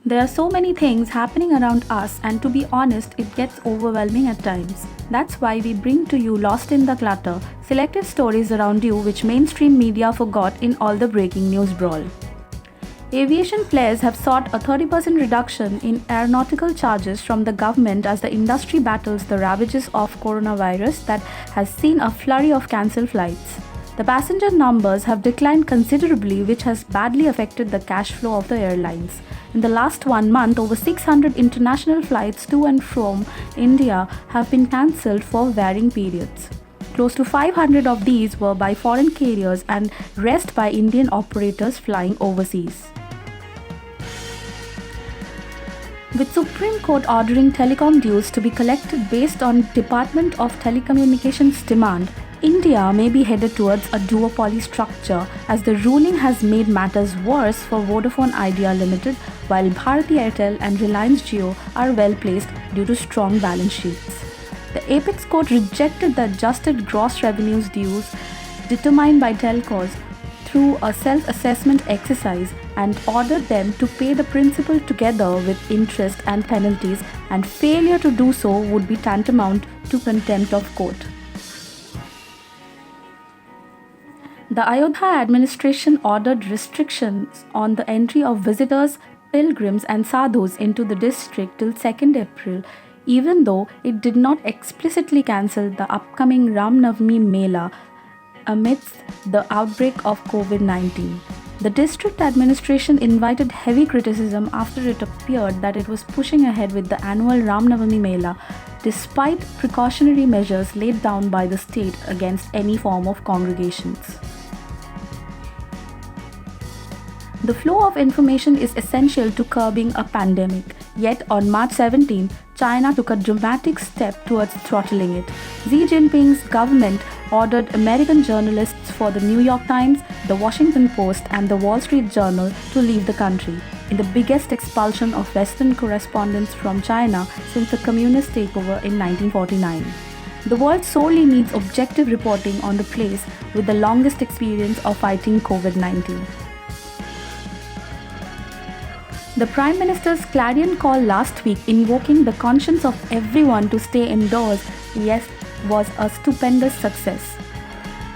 There are so many things happening around us, and to be honest, it gets overwhelming at times. That's why we bring to you Lost in the Clutter, selected stories around you which mainstream media forgot in all the breaking news brawl. Aviation players have sought a 30% reduction in aeronautical charges from the government as the industry battles the ravages of coronavirus that has seen a flurry of cancelled flights. The passenger numbers have declined considerably, which has badly affected the cash flow of the airlines. In the last 1 month, over 600 international flights to and from India have been cancelled for varying periods. Close to 500 of these were by foreign carriers and rest by Indian operators flying overseas. With Supreme Court ordering telecom dues to be collected based on Department of Telecommunications demand, India may be headed towards a duopoly structure as the ruling has made matters worse for Vodafone Idea Limited, while Bharti Airtel and Reliance Jio are well placed due to strong balance sheets. The Apex Court rejected the adjusted gross revenues dues determined by telcos through a self-assessment exercise and ordered them to pay the principal together with interest and penalties, and failure to do so would be tantamount to contempt of court. The Ayodhya administration ordered restrictions on the entry of visitors, pilgrims and sadhus into the district till 2nd April, even though it did not explicitly cancel the upcoming Ram Navami Mela amidst the outbreak of COVID-19. The district administration invited heavy criticism after it appeared that it was pushing ahead with the annual Ram Navami Mela despite precautionary measures laid down by the state against any form of congregations. The flow of information is essential to curbing a pandemic, yet on March 17, China took a dramatic step towards throttling it. Xi Jinping's government ordered American journalists for the New York Times, the Washington Post and the Wall Street Journal to leave the country, in the biggest expulsion of Western correspondents from China since the communist takeover in 1949. The world sorely needs objective reporting on the place with the longest experience of fighting COVID-19. The Prime Minister's clarion call last week invoking the conscience of everyone to stay indoors, yes, was a stupendous success.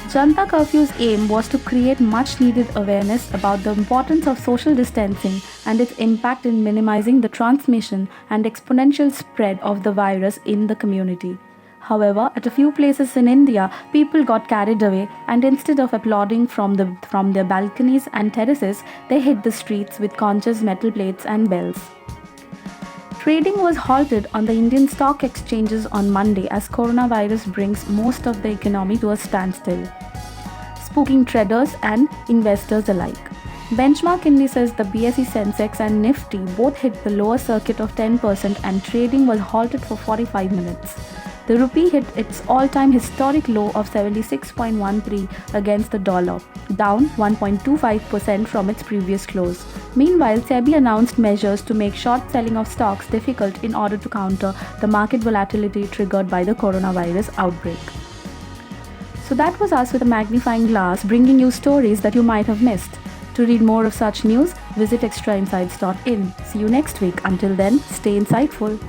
Janata Curfew's aim was to create much needed awareness about the importance of social distancing and its impact in minimizing the transmission and exponential spread of the virus in the community. However, at a few places in India, people got carried away and instead of applauding from their balconies and terraces, they hit the streets with conscious metal plates and bells. Trading was halted on the Indian stock exchanges on Monday as coronavirus brings most of the economy to a standstill, spooking traders and investors alike. Benchmark indices, the BSE Sensex and Nifty both hit the lower circuit of 10% and trading was halted for 45 minutes. The rupee hit its all-time historic low of 76.13 against the dollar, down 1.25% from its previous close. Meanwhile, SEBI announced measures to make short selling of stocks difficult in order to counter the market volatility triggered by the coronavirus outbreak. So that was us with a magnifying glass, bringing you stories that you might have missed. To read more of such news, visit extrainsights.in. See you next week. Until then, stay insightful.